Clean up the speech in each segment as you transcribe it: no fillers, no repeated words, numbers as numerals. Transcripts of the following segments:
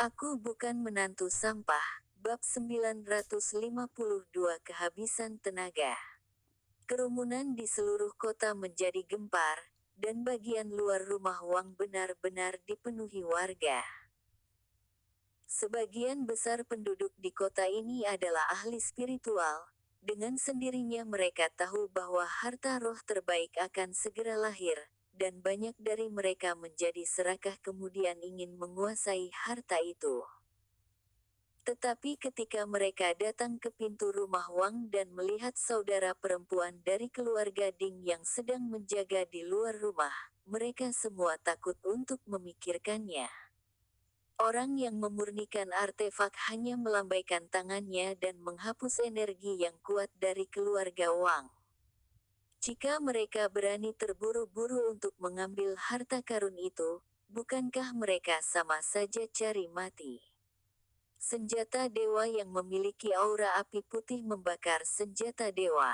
Aku bukan menantu sampah. Bab 952 Kehabisan tenaga. Kerumunan di seluruh kota menjadi gempar, dan bagian luar rumah Wang benar-benar dipenuhi warga. Sebagian besar penduduk di kota ini adalah ahli spiritual. Dengan sendirinya mereka tahu bahwa harta roh terbaik akan segera lahir, dan banyak dari mereka menjadi serakah kemudian ingin menguasai harta itu. Tetapi ketika mereka datang ke pintu rumah Wang dan melihat saudara perempuan dari keluarga Ding yang sedang menjaga di luar rumah, mereka semua takut untuk memikirkannya. Orang yang memurnikan artefak hanya melambaikan tangannya dan menghapus energi yang kuat dari keluarga Wang. Jika mereka berani terburu-buru untuk mengambil harta karun itu, bukankah mereka sama saja cari mati? Senjata dewa yang memiliki aura api putih membakar senjata dewa.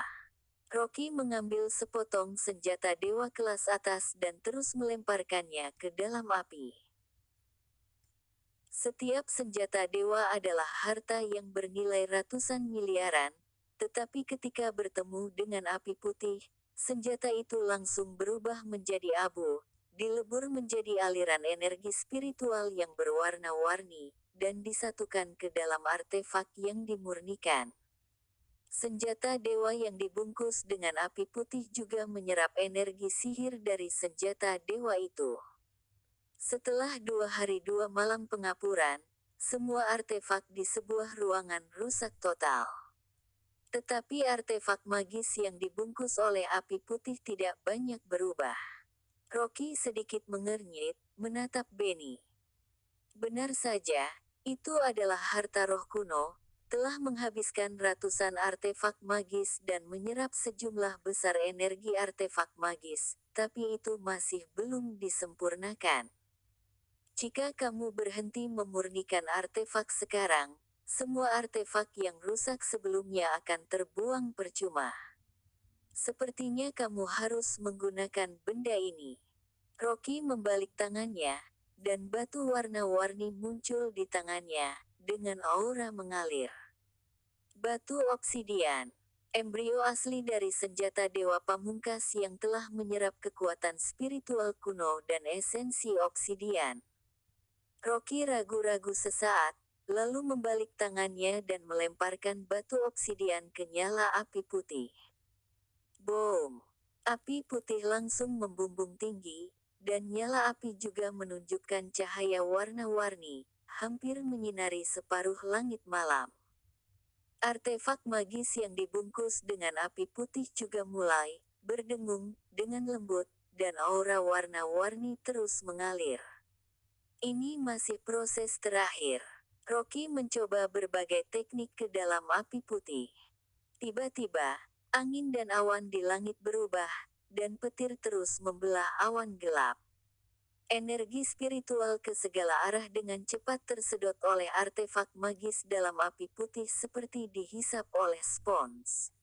Rocky mengambil sepotong senjata dewa kelas atas dan terus melemparkannya ke dalam api. Setiap senjata dewa adalah harta yang bernilai ratusan miliaran, tetapi ketika bertemu dengan api putih, senjata itu langsung berubah menjadi abu, dilebur menjadi aliran energi spiritual yang berwarna-warni, dan disatukan ke dalam artefak yang dimurnikan. Senjata dewa yang dibungkus dengan api putih juga menyerap energi sihir dari senjata dewa itu. Setelah 2 hari 2 malam pengapuran, semua artefak di sebuah ruangan rusak total. Tetapi artefak magis yang dibungkus oleh api putih tidak banyak berubah. Rocky sedikit mengernyit, menatap Benny. Benar saja, itu adalah harta roh kuno, telah menghabiskan ratusan artefak magis dan menyerap sejumlah besar energi artefak magis, tapi itu masih belum disempurnakan. Jika kamu berhenti memurnikan artefak sekarang, semua artefak yang rusak sebelumnya akan terbuang percuma. Sepertinya kamu harus menggunakan benda ini. Rocky membalik tangannya, dan batu warna-warni muncul di tangannya, dengan aura mengalir. Batu obsidian. Embrio asli dari senjata dewa pamungkas yang telah menyerap kekuatan spiritual kuno dan esensi obsidian. Rocky ragu-ragu sesaat, lalu membalik tangannya dan melemparkan batu obsidian ke nyala api putih. Boom! Api putih langsung membumbung tinggi, dan nyala api juga menunjukkan cahaya warna-warni, hampir menyinari separuh langit malam. Artefak magis yang dibungkus dengan api putih juga mulai berdengung dengan lembut, dan aura warna-warni terus mengalir. Ini masih proses terakhir. Rocky mencoba berbagai teknik ke dalam api putih. Tiba-tiba, angin dan awan di langit berubah, dan petir terus membelah awan gelap. Energi spiritual ke segala arah dengan cepat tersedot oleh artefak magis dalam api putih seperti dihisap oleh spons.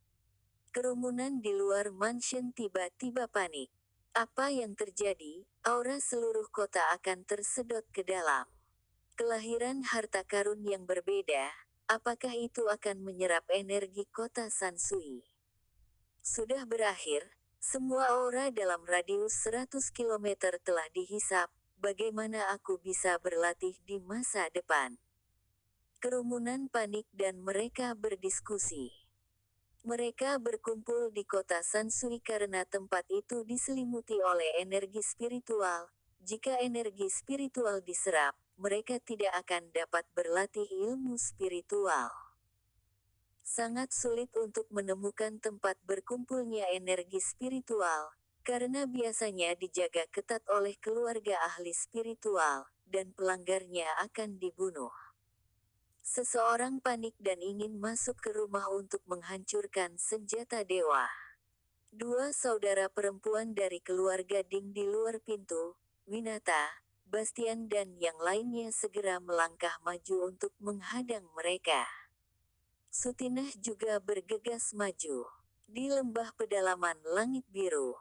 Kerumunan di luar mansion tiba-tiba panik. Apa yang terjadi? Aura seluruh kota akan tersedot ke dalam. Kelahiran harta karun yang berbeda, apakah itu akan menyerap energi kota Sansui? Sudah berakhir, semua aura dalam radius 100 km telah dihisap, bagaimana aku bisa berlatih di masa depan? Kerumunan panik dan mereka berdiskusi. Mereka berkumpul di kota Sansui karena tempat itu diselimuti oleh energi spiritual. Jika energi spiritual diserap, mereka tidak akan dapat berlatih ilmu spiritual. Sangat sulit untuk menemukan tempat berkumpulnya energi spiritual, karena biasanya dijaga ketat oleh keluarga ahli spiritual, dan pelanggarnya akan dibunuh. Seseorang panik dan ingin masuk ke rumah untuk menghancurkan senjata dewa. 2 saudara perempuan dari keluarga Ding di luar pintu, Winata, Bastian dan yang lainnya segera melangkah maju untuk menghadang mereka. Sutinah juga bergegas maju. Di lembah pedalaman langit biru,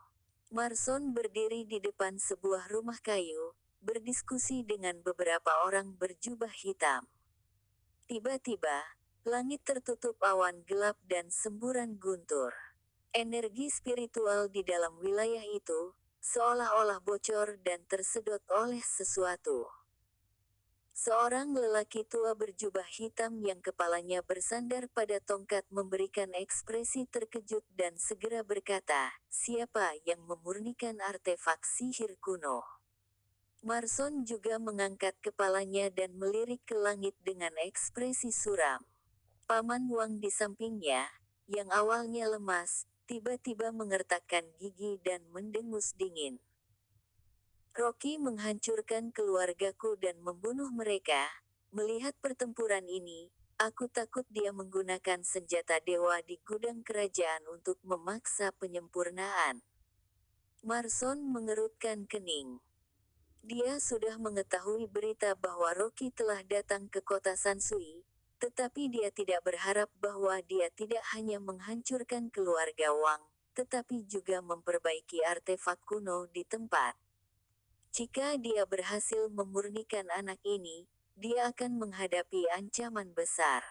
Marson berdiri di depan sebuah rumah kayu, berdiskusi dengan beberapa orang berjubah hitam. Tiba-tiba, langit tertutup awan gelap dan semburan guntur. Energi spiritual di dalam wilayah itu, seolah-olah bocor dan tersedot oleh sesuatu. Seorang lelaki tua berjubah hitam yang kepalanya bersandar pada tongkat memberikan ekspresi terkejut dan segera berkata, "Siapa yang memurnikan artefak sihir kuno?" Marson juga mengangkat kepalanya dan melirik ke langit dengan ekspresi suram. Paman Wang di sampingnya, yang awalnya lemas, tiba-tiba mengertakkan gigi dan mendengus dingin. Rocky menghancurkan keluargaku dan membunuh mereka. Melihat pertempuran ini, aku takut dia menggunakan senjata dewa di gudang kerajaan untuk memaksa penyempurnaan. Marson mengerutkan kening. Dia sudah mengetahui berita bahwa Rocky telah datang ke kota Sansui, tetapi dia tidak berharap bahwa dia tidak hanya menghancurkan keluarga Wang, tetapi juga memperbaiki artefak kuno di tempat. Jika dia berhasil memurnikan anak ini, dia akan menghadapi ancaman besar.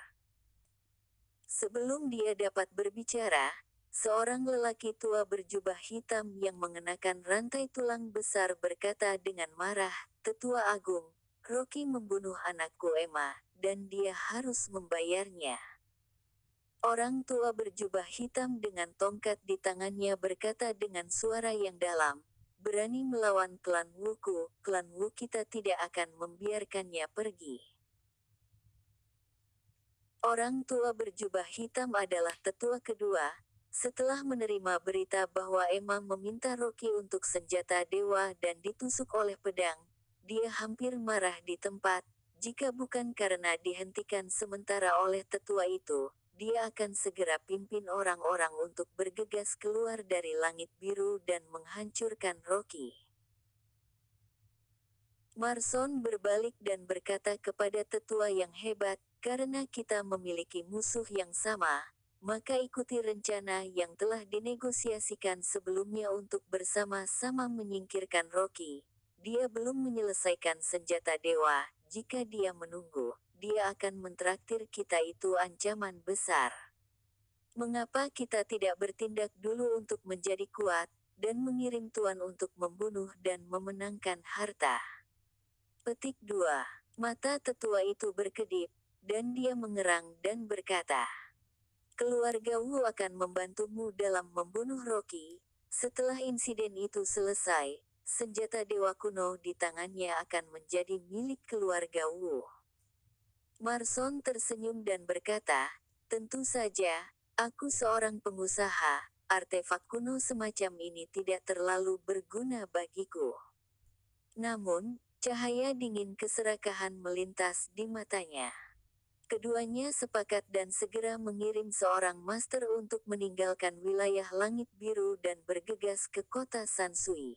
Sebelum dia dapat berbicara, seorang lelaki tua berjubah hitam yang mengenakan rantai tulang besar berkata dengan marah, "Tetua Agung, Rocky membunuh anakku Emma, dan dia harus membayarnya." Orang tua berjubah hitam dengan tongkat di tangannya berkata dengan suara yang dalam, "Berani melawan klan Wuku, klan Wu kita tidak akan membiarkannya pergi." Orang tua berjubah hitam adalah tetua kedua. Setelah menerima berita bahwa Emma meminta Rocky untuk senjata dewa dan ditusuk oleh pedang, dia hampir marah di tempat. Jika bukan karena dihentikan sementara oleh tetua itu, dia akan segera pimpin orang-orang untuk bergegas keluar dari langit biru dan menghancurkan Rocky. Marson berbalik dan berkata kepada tetua yang hebat, "Karena kita memiliki musuh yang sama, maka ikuti rencana yang telah dinegosiasikan sebelumnya untuk bersama-sama menyingkirkan Rocky. Dia belum menyelesaikan senjata dewa, jika dia menunggu, dia akan mentraktir kita, itu ancaman besar. Mengapa kita tidak bertindak dulu untuk menjadi kuat, dan mengirim tuan untuk membunuh dan memenangkan harta?" Petik 2. Mata tetua itu berkedip, dan dia mengerang dan berkata, "Keluarga Wu akan membantumu dalam membunuh Rocky. Setelah insiden itu selesai, senjata dewa kuno di tangannya akan menjadi milik keluarga Wu." Marson tersenyum dan berkata, "Tentu saja, aku seorang pengusaha, artefak kuno semacam ini tidak terlalu berguna bagiku." Namun, cahaya dingin keserakahan melintas di matanya. Keduanya sepakat dan segera mengirim seorang master untuk meninggalkan wilayah langit biru dan bergegas ke kota Sansui.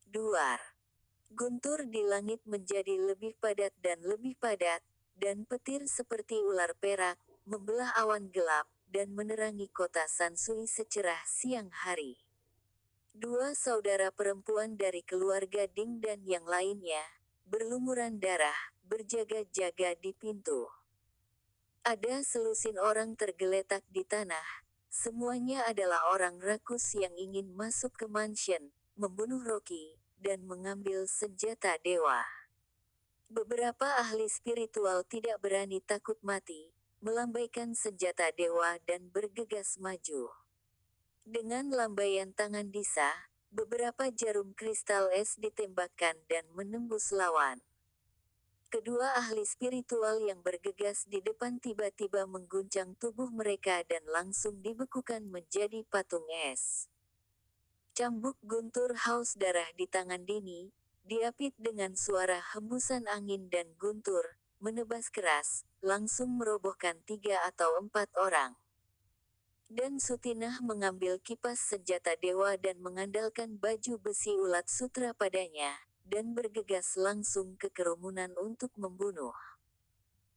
Duar. Guntur di langit menjadi lebih padat, dan petir seperti ular perak, membelah awan gelap, dan menerangi kota Sansui secerah siang hari. Dua saudara perempuan dari keluarga Ding dan yang lainnya, berlumuran darah, berjaga-jaga di pintu. Ada selusin orang tergeletak di tanah. Semuanya adalah orang rakus yang ingin masuk ke mansion, membunuh Rocky, dan mengambil senjata dewa. Beberapa ahli spiritual tidak berani takut mati, melambaikan senjata dewa dan bergegas maju. Dengan lambaian tangan Disa, beberapa jarum kristal es ditembakkan dan menembus lawan. Kedua ahli spiritual yang bergegas di depan tiba-tiba mengguncang tubuh mereka dan langsung dibekukan menjadi patung es. Cambuk guntur haus darah di tangan Dini, diapit dengan suara hembusan angin dan guntur, menebas keras, langsung merobohkan 3 atau 4 orang. Dan Sutinah mengambil kipas senjata dewa dan mengandalkan baju besi ulat sutra padanya, dan bergegas langsung ke kerumunan untuk membunuh.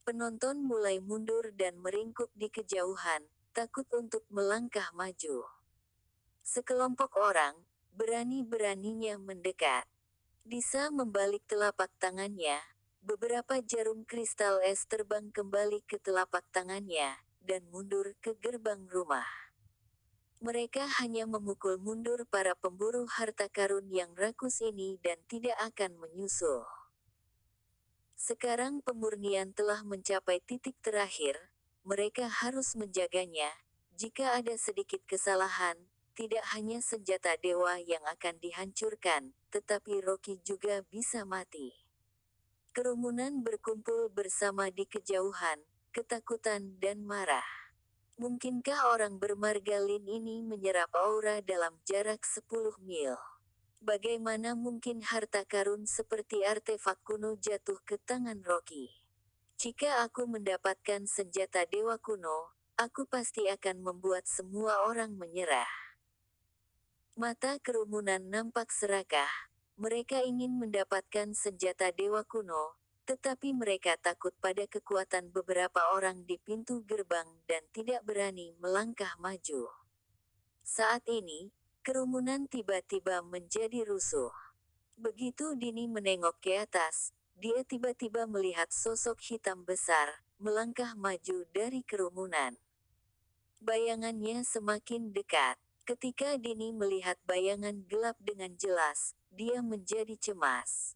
Penonton mulai mundur dan meringkuk di kejauhan, takut untuk melangkah maju. Sekelompok orang, berani-beraninya mendekat. Disa membalik telapak tangannya, beberapa jarum kristal es terbang kembali ke telapak tangannya, dan mundur ke gerbang rumah. Mereka hanya memukul mundur para pemburu harta karun yang rakus ini dan tidak akan menyusul. Sekarang pemurnian telah mencapai titik terakhir, mereka harus menjaganya. Jika ada sedikit kesalahan, tidak hanya senjata dewa yang akan dihancurkan, tetapi Rocky juga bisa mati. Kerumunan berkumpul bersama di kejauhan, ketakutan dan marah. Mungkinkah orang bermargalin ini menyerap aura dalam jarak 10 mil? Bagaimana mungkin harta karun seperti artefak kuno jatuh ke tangan Rocky? Jika aku mendapatkan senjata dewa kuno, aku pasti akan membuat semua orang menyerah. Mata kerumunan nampak serakah. Mereka ingin mendapatkan senjata dewa kuno, tetapi mereka takut pada kekuatan beberapa orang di pintu gerbang dan tidak berani melangkah maju. Saat ini, kerumunan tiba-tiba menjadi rusuh. Begitu Dini menengok ke atas, dia tiba-tiba melihat sosok hitam besar, melangkah maju dari kerumunan. Bayangannya semakin dekat. Ketika Dini melihat bayangan gelap dengan jelas, dia menjadi cemas.